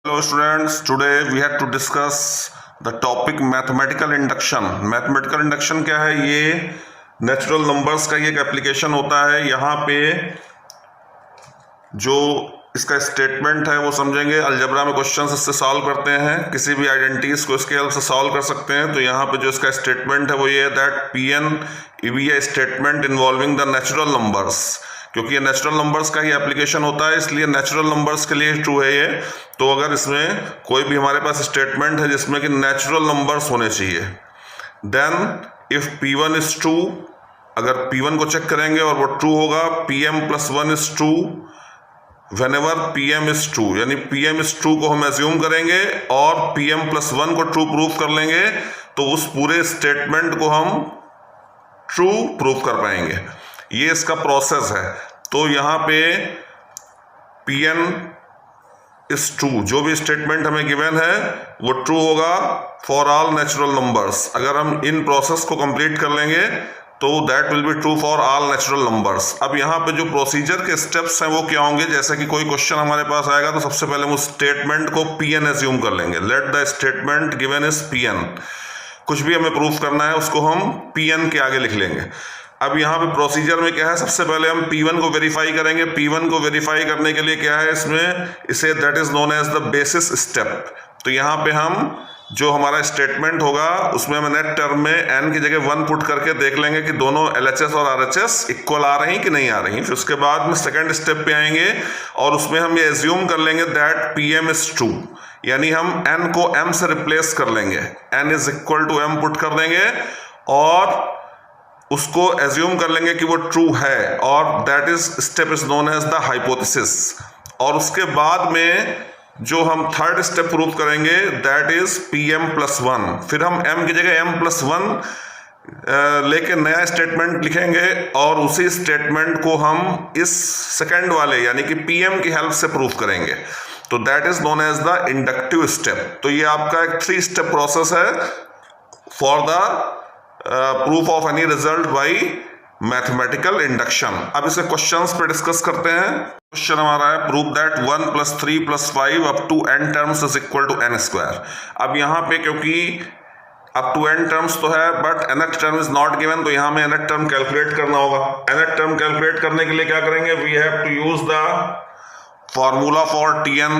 Hello students, today we have to discuss the topic mathematical induction. Mathematical induction क्या है? ये natural numbers का एक एप्लीकेशन होता है। यहाँ पे जो इसका स्टेटमेंट है वो समझेंगे। अलजेब्रा में क्वेश्चंस इससे सॉल्व करते हैं, किसी भी आइडेंटिटीज को इसके हेल्प से सॉल्व कर सकते हैं। तो यहाँ पे जो इसका स्टेटमेंट है वो ये है दैट Pn भी है statement involving the natural numbers. क्योंकि ये नेचुरल नंबर्स का ही एप्लीकेशन होता है, इसलिए नेचुरल नंबर्स के लिए ट्रू है ये। तो अगर इसमें कोई भी हमारे पास स्टेटमेंट है जिसमें कि नेचुरल नंबर्स होने चाहिए, then if P1 is true, अगर P1 को चेक करेंगे और वो ट्रू होगा, Pm+1 is true whenever Pm is true, यानी Pm इज ट्रू को हम एज्यूम करेंगे और Pm+1 को ट्रू प्रूफ कर लेंगे, तो उस पूरे स्टेटमेंट को हम ट्रू प्रूफ कर पाएंगे। ये इसका प्रोसेस है। तो यहाँ पे Pn इज ट्रू, जो भी स्टेटमेंट हमें गिवन है वो ट्रू होगा फॉर ऑल नेचुरल नंबर्स। अगर हम इन प्रोसेस को कंप्लीट कर लेंगे तो that will be true for all natural numbers. अब यहाँ पे जो प्रोसीजर के स्टेप्स हैं वो क्या होंगे? जैसे कि कोई क्वेश्चन हमारे पास आएगा तो सबसे पहले हम उस स्टेटमेंट को Pn एज्यूम कर लेंगे। Let the statement given is Pn। कुछ भी हमें प्रूफ करना है उसको हम Pn के आगे लिख लेंगे। अब यहाँ पे प्रोसीजर में क्या है? सबसे पहले हम P1 को वेरीफाई करेंगे। P1 को वेरीफाई करने के लिए क्या है इसमें, इसे that is known as the basis step. तो यहाँ पे हम जो हमारा स्टेटमेंट होगा उसमें हम नेट टर्म में n की जगह 1 पुट करके देख लेंगे कि दोनों LHS और RHS इक्वल आ रही कि नहीं आ रही। फिर उसके बाद में सेकेंड स्टेप पे आएंगे और उसमें हम ये एज्यूम कर लेंगे दैट Pm इज ट्रू, यानी हम n को m से रिप्लेस कर लेंगे, n is equal to m put कर देंगे और उसको एज्यूम कर लेंगे कि वो ट्रू है, और that is step is known as the hypothesis. और उसके बाद में जो हम थर्ड स्टेप प्रूव करेंगे दैट इज Pm+1। फिर हम m की जगह m+1 लेके नया स्टेटमेंट लिखेंगे और उसी स्टेटमेंट को हम इस सेकंड वाले यानी कि Pm की हेल्प से प्रूव करेंगे। तो that is known as the inductive step. तो ये आपका एक 3 स्टेप प्रोसेस है for the proof of any result by mathematical induction. अब इसे क्वेश्चंस पे डिस्कस करते हैं। क्वेश्चन हमारा है prove that 1 + 3 + 5 up to n terms is equal to n²। अब यहाँ पे क्योंकि अप टू n टर्म्स तो है but nth term is not given, तो यहाँ में nth टर्म कैलकुलेट करना होगा। nth टर्म कैलकुलेट करने के लिए क्या करेंगे? We have to use the formula for Tn।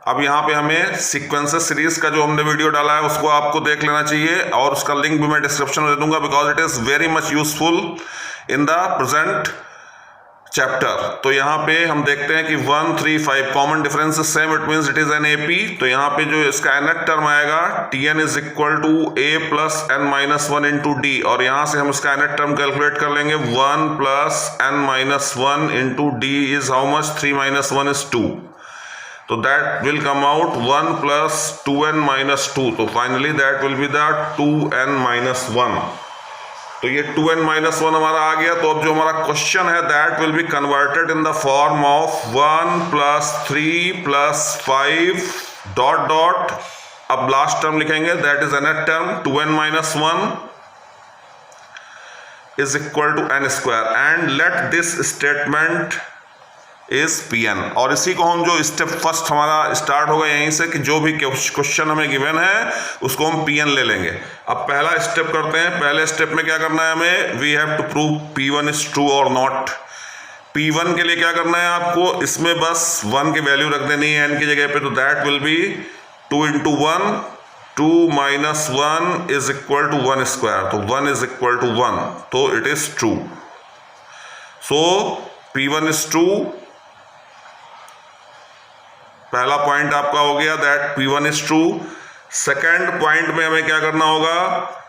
अब यहाँ पे हमें सीक्वेंसेस सीरीज का जो हमने वीडियो डाला है उसको आपको देख लेना चाहिए और उसका लिंक भी मैं डिस्क्रिप्शन में दे दूंगा, because it is very much useful in the present chapter. तो यहाँ पे हम देखते हैं कि 1 3 5 common difference same, it means it is an AP। तो यहाँ पे जो इसका nth टर्म आएगा Tn is equal to A + n-1 into D, और यहाँ से हम इसका nth टर्म कैलकुलेट कर लेंगे। 1 + n-1 into D is how much? 3 - 1 is 2। तो that will come out 1 + 2n-2। तो finally that will be the 2n-1। तो ये 2n-1 हमारा आ गया। तो अब जो हमारा क्वेश्चन है that will be converted in the form of 1 + 3 + 5 dot dot. अब लास्ट टर्म लिखेंगे that is nth term 2n-1 is equal to n² and let this statement is Pn। और इसी को हम जो स्टेप फर्स्ट हमारा स्टार्ट होगा यहीं से कि जो भी क्वेश्चन हमें गिवन है उसको हम Pn ले लेंगे। अब पहला स्टेप करते हैं। पहले स्टेप में क्या करना है हमें? We have to prove P1 is true और नॉट। P1 के लिए क्या करना है आपको? इसमें बस 1 की वैल्यू रख देनी है n की जगह पे। तो that will be 2 × 1, 2 - 1 is equal to 1²। तो 1 इज इक्वल टू 1, तो it is true. So P1 is true. पहला पॉइंट आपका हो गया that P1 is true. Second point में हमें क्या करना होगा?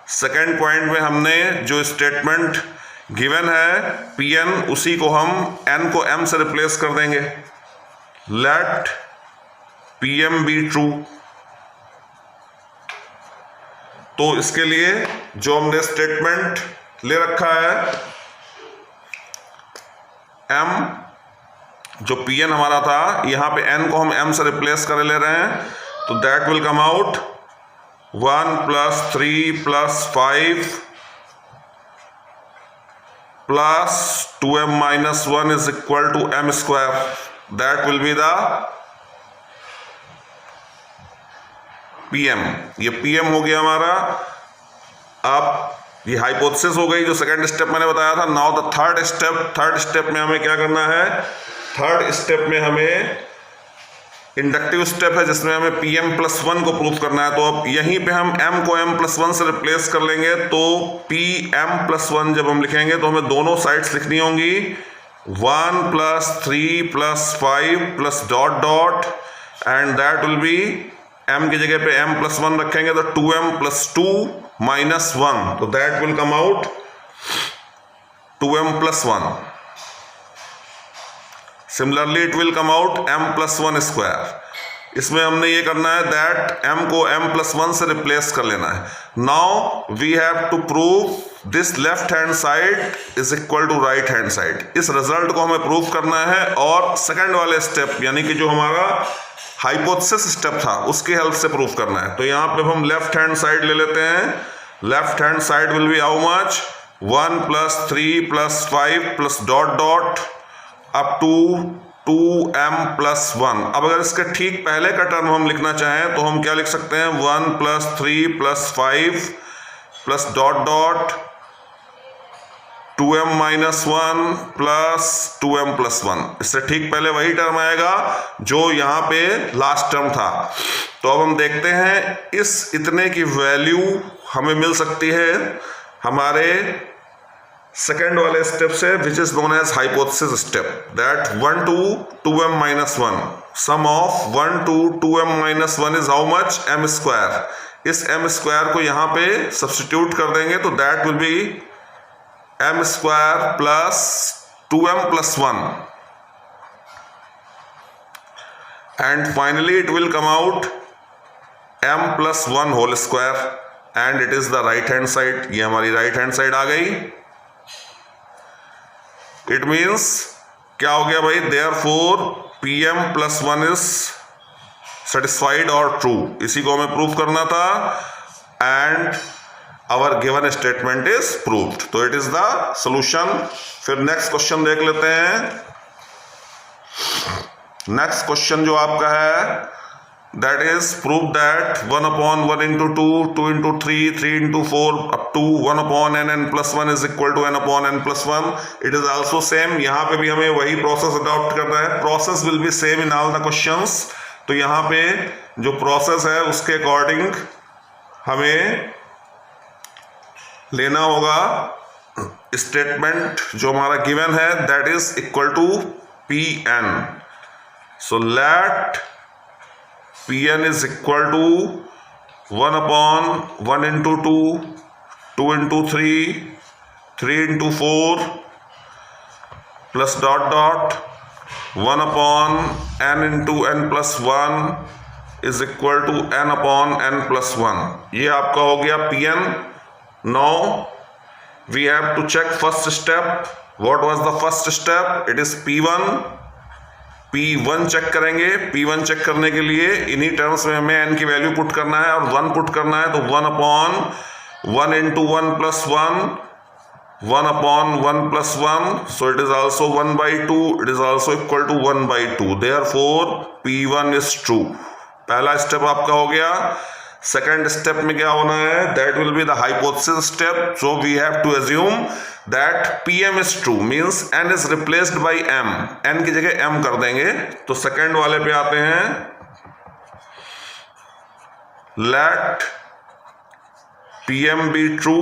सेकेंड पॉइंट में हमने जो स्टेटमेंट गिवन है Pn, उसी को हम n को m से रिप्लेस कर देंगे। Let Pm be true. तो इसके लिए जो हमने स्टेटमेंट ले रखा है m, जो Pn हमारा था, यहाँ पे n को हम m से रिप्लेस कर ले रहे हैं। तो that will come out 1 + 3 + 5 + 2m - 1 is equal to m². That will be the PM, ये PM हो गया हमारा। अब ये हाइपोथेसिस हो गई जो सेकंड स्टेप मैंने बताया था। नाउ द थर्ड स्टेप में हमें क्या करना है? थर्ड स्टेप में हमें इंडक्टिव स्टेप है जिसमें हमें Pm+1 को प्रूफ करना है। तो अब यहीं पे हम m को m+1 से रिप्लेस कर लेंगे। तो Pm+1 जब हम लिखेंगे तो हमें दोनों साइड्स लिखनी होंगी 1 + 3 + 5 + dot dot, and that will B m की जगह पे m+1 रखेंगे तो 2m + 2 - 1, तो that will come out 2m+1। Similarly it will come out m+1²। इसमें हमने ये करना है दैट m को m+1 से रिप्लेस कर लेना है। Now we have to prove this left hand side is equal to right hand side. इस रिजल्ट को हमें प्रूव करना है और सेकंड वाले स्टेप यानी कि जो हमारा हाइपोथेसिस स्टेप था उसकी हेल्प से प्रूव करना है। तो यहाँ पे हम लेफ्ट हैंड साइड ले लेते हैं। Left hand side will be how much? 1 + 3 + 5 + dot dot up to 2m+1। अब अगर इसके ठीक पहले का टर्म हम लिखना चाहें तो हम क्या लिख सकते हैं? 1 + 3 + 5 + डॉट डॉट 2m-1 + 2m+1। इससे ठीक पहले वही टर्म आएगा जो यहाँ पे लास्ट टर्म था। तो अब हम देखते हैं इस इतने की वैल्यू हमें मिल सकती है हमारे सेकेंड वाले स्टेप से, which is known as hypothesis step, that 1 to 2m-1 sum of 1 to 2m-1 is how much? m²। इस m² को यहाँ पे सब्स्टिट्यूट कर देंगे तो that will B m² + 2m+1, and finally it will come out m+1² and it is the right hand side. ये हमारी right hand side आ गई। इट मीन्स क्या हो गया भाई? देयरफॉर Pm+1 इज सेटिस्फाइड और ट्रू। इसी को हमें प्रूव करना था and our given statement is proved. तो इट इज द सॉल्यूशन। फिर नेक्स्ट क्वेश्चन देख लेते हैं। नेक्स्ट क्वेश्चन जो आपका है that is prove that 1/1 × 2, 2 × 3, 3 × 4 up to 1/n+1 is equal to n/n+1। it is also same। यहाँ पे भी हमें वही प्रोसेस अडॉप्ट करना है। Process will be same in all the questions. तो यहाँ पे जो प्रोसेस है उसके अकॉर्डिंग हमें लेना होगा स्टेटमेंट जो हमारा गिवन है that is equal to Pn। So let Pn is equal to 1/1 × 2, 2 × 3, 3 × 4 plus dot dot 1/n × n+1 is equal to n/n+1। ये आपका हो गया Pn। Now we have to check first step। What was the first step? It is P1 check करेंगे। P1 check करने के लिए इन्हीं terms में हमें n की वैल्यू पुट करना है और 1 पुट करना है। तो 1/1 × 1+1 1/1+1, so it is also 1/2। it is also equal to 1/2। therefore P1 is true। पहला स्टेप आपका हो गया। सेकेंड स्टेप में क्या होना है? That will be the hypothesis step. So we have to assume that Pm is true, means n is replaced by m। n की जगह m कर देंगे। तो सेकेंड वाले पे आते हैं। Let Pm be true,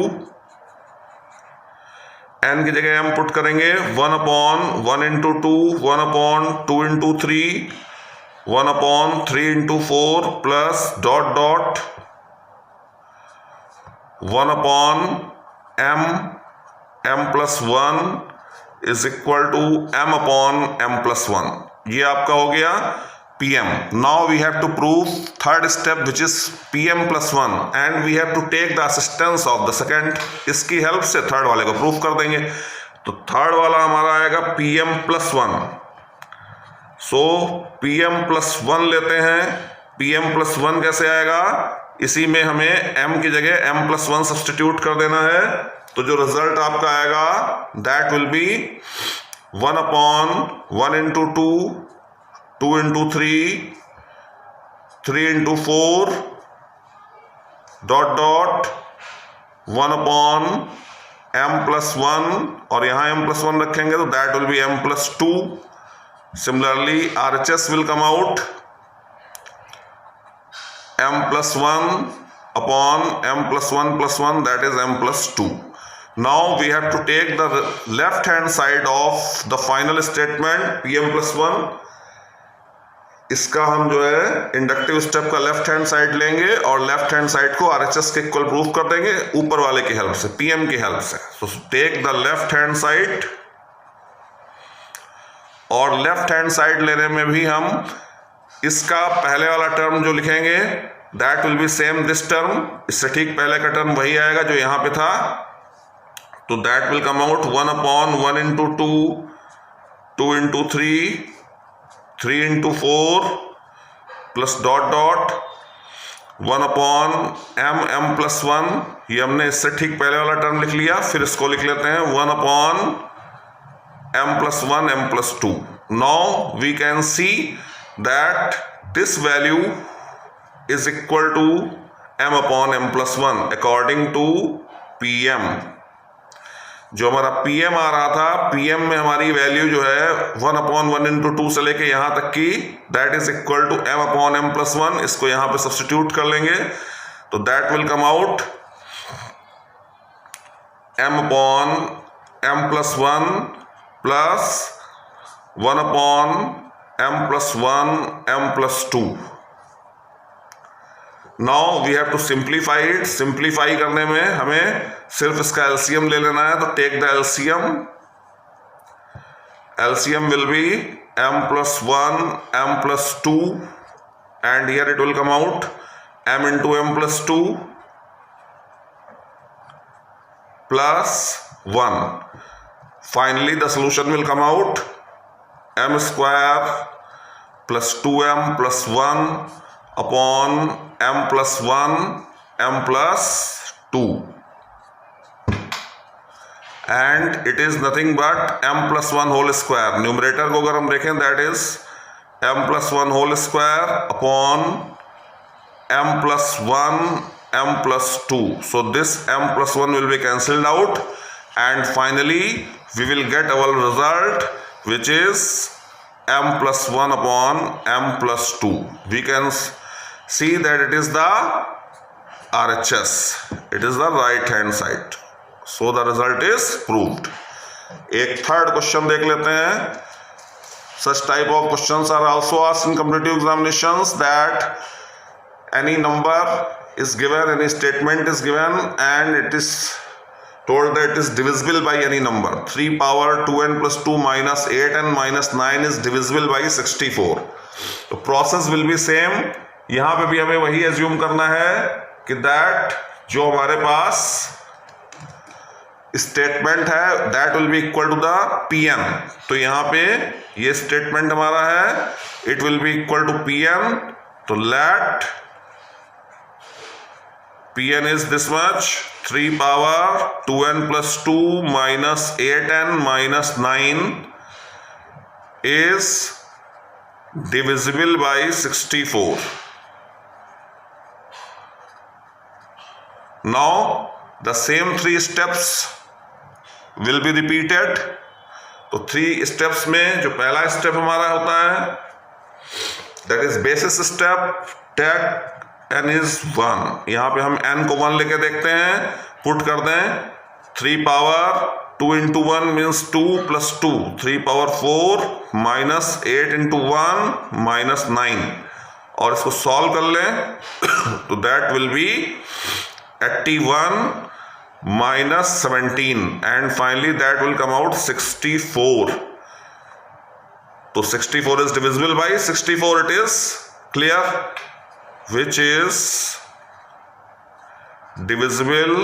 n की जगह m पुट करेंगे। 1/1 × 2, 1/2 × 3, 1/3 × 4 plus dot dot 1/m m+1 is equal to m/m+1। ये आपका हो गया Pm। Now we have to prove third step which is Pm+1 and we have to take the assistance of the second. इसकी help से थर्ड वाले को prove कर देंगे। तो थर्ड वाला हमारा आएगा Pm+1। सो Pm+1 लेते हैं। Pm+1 कैसे आएगा? इसी में हमें m की जगह m+1 सब्स्टिट्यूट कर देना है। तो जो रिजल्ट आपका आएगा that will B 1/1 × 2, 2 × 3, 3 × 4 dot dot 1/m+1 और यहां m+1 रखेंगे तो that will B m+2. Similarly, RHS will come out m+1/m+1+1, that is m+2. Now we have to take the left hand side of the final statement Pm+1. इसका हम जो है inductive step का left hand side लेंगे और left hand side को RHS के equal proof कर देंगे ऊपर वाले की हेल्प से, Pm की हेल्प से. So take the left hand side, और लेफ्ट हैंड साइड लेने में भी हम इसका पहले वाला टर्म जो लिखेंगे that will B same this term. इससे ठीक पहले का टर्म वही आएगा जो यहां पे था. तो that will come out 1/1 into 2, 2 into 3, 3 into 4 plus dot dot 1/m+1. ये हमने इससे ठीक पहले वाला टर्म लिख लिया. फिर इसको लिख लेते हैं 1/m+1 m+2. Now we can see that this value is equal to m/m+1 according to Pm. जो हमारा Pm आ रहा था, Pm में हमारी वैल्यू जो है 1/1 into 2 से लेके यहां तक की that is equal to m/m+1. इसको यहां पे सब्स्टिट्यूट कर लेंगे तो that will come out m/m+1 plus 1/m+1 m+2. Now we have to simplify it. Simplify करने में हमें सिर्फ इसका एलसीएम ले लेना है. तो take the LCM. LCM will be m+1 m+2 and here it will come out m into m+2 plus 1. Finally the solution will come out m square plus 2m plus 1 upon m+1 m+2, and it is nothing but m+1 whole square. Numerator को अगर हम देखें that is m+1 whole square upon m+1 m+2. So this m+1 will be cancelled out and finally we will get our result which is m+1 upon m+2. We can see that it is the RHS. It is the right hand side. So the result is proved. एक third question देख लेते हैं. Such type of questions are also asked in competitive examinations, that any number is given, any statement is given and it is told that it is divisible by any number. 3 power 2n plus 2 minus 8n minus 9 is divisible by 64. तो process will be same. यहां पे भी हमें वही assume करना है कि that जो हमारे पास स्टेटमेंट है that will be equal to the Pn. तो यहां पे ये स्टेटमेंट हमारा है, it will be equal to Pn. तो let Pn is this much, 3 power 2n plus 2 minus 8n minus 9 is divisible by 64. Now the same 3 steps will be repeated. तो 3 steps में जो पहला स्टेप हमारा होता है that is basis step, take n is 1. यहां पे हम n को 1 लेके देखते हैं, पुट कर दें 3 power 2 into 1 means 2 plus 2, 3 power 4 minus 8 into 1 minus 9 और इसको सॉल्व कर लें तो that will B 81 minus 17 and finally that will come out 64. तो 64 is divisible by 64. It is clear, which is divisible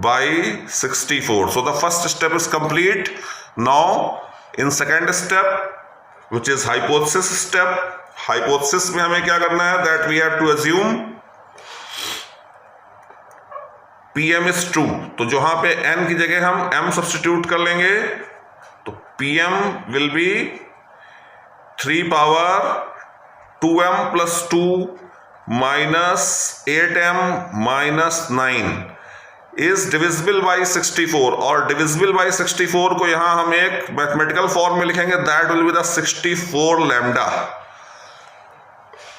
by 64. So the first step is complete. Now in second step, which is hypothesis step, hypothesis में हमें क्या करना है, that we have to assume Pm is true. तो जहां पे n की जगह हम m सब्स्टिट्यूट कर लेंगे तो Pm will be 3 power 2m plus 2 minus 8m minus 9 is divisible by 64, और divisible by 64 को यहां हम एक मैथमेटिकल फॉर्म में लिखेंगे, that will be the 64 lambda,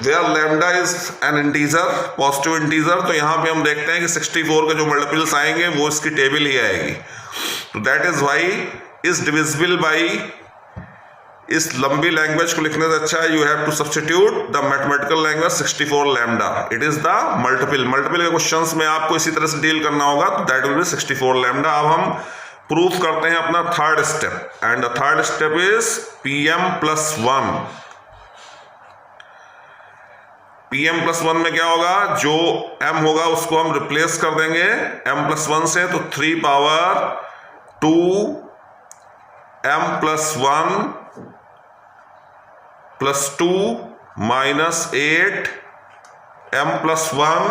where lambda is an integer, positive integer. तो यहां पे हम देखते हैं कि 64 के जो मल्टीपल्स आएंगे वो इसकी टेबल ही आएगी। तो that is y is divisible by, इस लंबी लैंग्वेज को लिखने से अच्छा है you have to substitute the mathematical language 64 lambda, it is the multiple. Multiple के क्वेश्चंस में आपको इसी तरह से डील करना होगा, तो दैट विल बी 64 लैम्डा। अब हम प्रूफ करते हैं अपना third step, and the third step is pm plus 1। pm plus 1 में क्या होगा, जो m होगा उसको हम रिप्लेस कर देंगे m plus 1 से, तो 3 power 2 m plus 1 plus 2 minus 8 m plus 1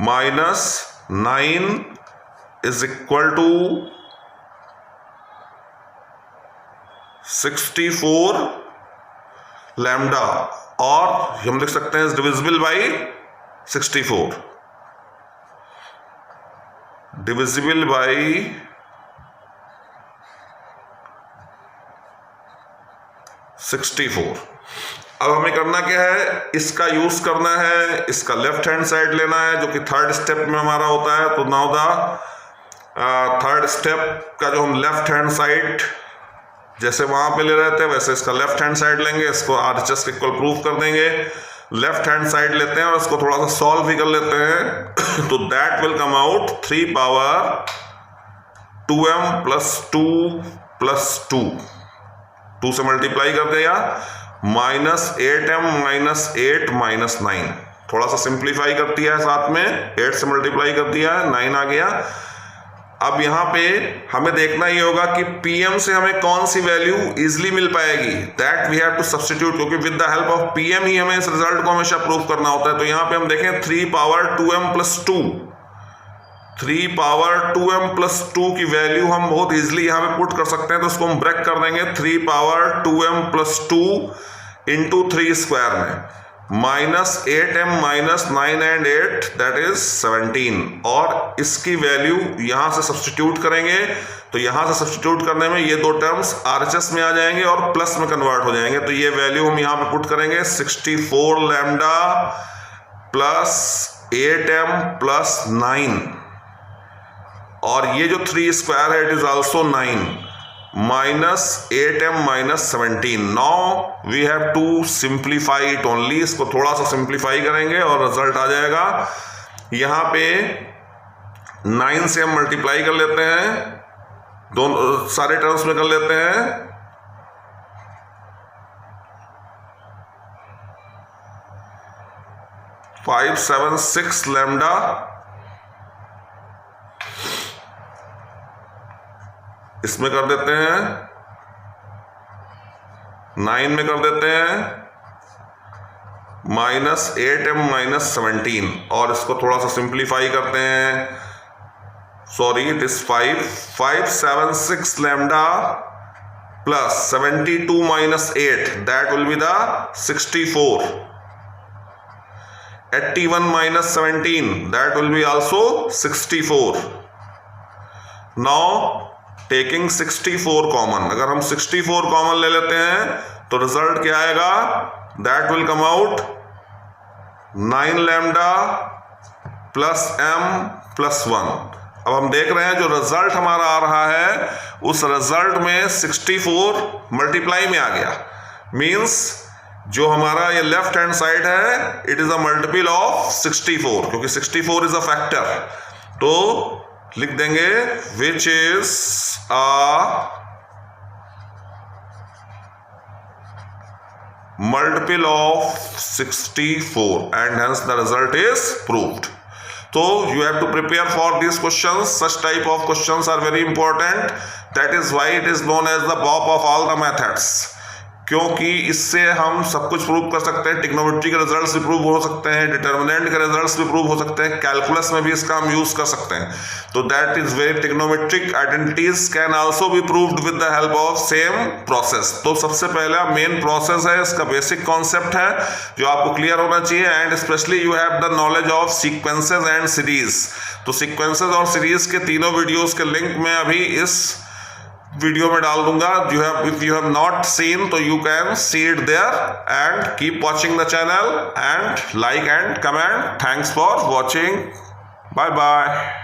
minus 9 is equal to 64 lambda, और हम लिख सकते हैं डिविजिबल बाई 64, डिविजिबल बाई 64। अब हमें करना क्या है, इसका यूज करना है, इसका लेफ्ट हैंड साइड लेना है, जो कि थर्ड स्टेप में हमारा होता है। तो नाउ द थर्ड स्टेप का जो हम लेफ्ट हैंड साइड जैसे वहां पे ले रहे थे वैसे इसका लेफ्ट हैंड साइड लेंगे, इसको RHS के इक्वल प्रूफ कर देंगे। लेफ्ट हैंड साइड लेते हैं और इसको थोड़ा सा सॉल्व भी कर लेते हैं। तो that will come out 3 power 2m plus 2 plus 2 से मल्टीप्लाई कर दिया, माइनस 8m माइनस 8 माइनस 9, थोड़ा सा सिंप्लीफाई कर दिया है, साथ में 8 से मल्टीप्लाई कर दिया है, 9 आ गया। अब यहां पे हमें देखना ही होगा कि pm से हमें कौन सी वैल्यू इजिली मिल पाएगी, that we have to substitute, क्योंकि with the help of pm ही हमें इस रिजल्ट को हमेशा प्रूफ करना होता है। तो यहां पे हम देखें 3 power 2m plus 2, 3 power 2m plus 2 की वैल्यू हम बहुत इजीली यहाँ पे पुट कर सकते हैं। तो उसको हम ब्रेक कर देंगे 3 power 2m plus 2 into 3 square में, minus 8m minus 9 and 8 that is 17, और इसकी वैल्यू यहाँ से सब्स्टिट्यूट करेंगे। तो यहाँ से सब्स्टिट्यूट करने में ये दो टर्म्स RHS में आ जाएंगे और प्लस में कन्वर्ट हो जाएंगे। तो ये वैल्यू हम यहाँ पे पुट करेंगे 64 लैम्डा प्लस 8m प्लस 9, और ये जो 3 स्क्वायर है it is also 9 minus 8m minus 17। Now we have to simplify it only, इसको थोड़ा सा सिंप्लीफाई करेंगे और रिजल्ट आ जाएगा। यहां पे 9 से हम मल्टीप्लाई कर लेते हैं, दोनों सारे टर्म्स में कर लेते हैं। फाइव 7 6 लैम्डा इसमें कर देते हैं, 9 में कर देते हैं, माइनस 8m माइनस 17, और इसको थोड़ा सा सिंप्लीफाई करते हैं। Sorry it is 5 7 6 lambda plus 72 minus 8 that will be the 64, 81 minus 17 that will B also 64। Now taking 64 common, अगर हम 64 कॉमन ले लेते हैं तो रिजल्ट क्या आएगा, that will come out 9 lambda plus m plus 1। अब हम देख रहे हैं जो रिजल्ट हमारा आ रहा है उस रिजल्ट में 64 मल्टीप्लाई में आ गया, मींस जो हमारा ये लेफ्ट हैंड साइड है it is a multiple of 64, क्योंकि 64 इज अ फैक्टर। तो लिख देंगे which is a multiple of 64 and hence the result is proved. So you have to prepare for these questions. Such type of questions are very important. That is why it is known as the Bob of all the methods. क्योंकि इससे हम सब कुछ prove कर सकते हैं। Trigonometry के results भी प्रूव हो सकते हैं, डिटर्मिनेंट के रिजल्ट्स भी प्रूव हो सकते हैं, कैलकुलस में भी इसका हम यूज कर सकते हैं। तो that is very trigonometric identities can also be proved with the help of same process. तो सबसे पहला मेन प्रोसेस है, इसका बेसिक कॉन्सेप्ट है जो आपको क्लियर होना चाहिए, and specially you have the knowledge of sequences and series. तो सीक्वेंसेस और सीरीज के तीनों वीडियोस के लिंक मैं अभी इस वीडियो में डाल दूंगा। If you have not seen तो you can see it there, and keep watching the channel and like and comment. Thanks for watching, bye bye.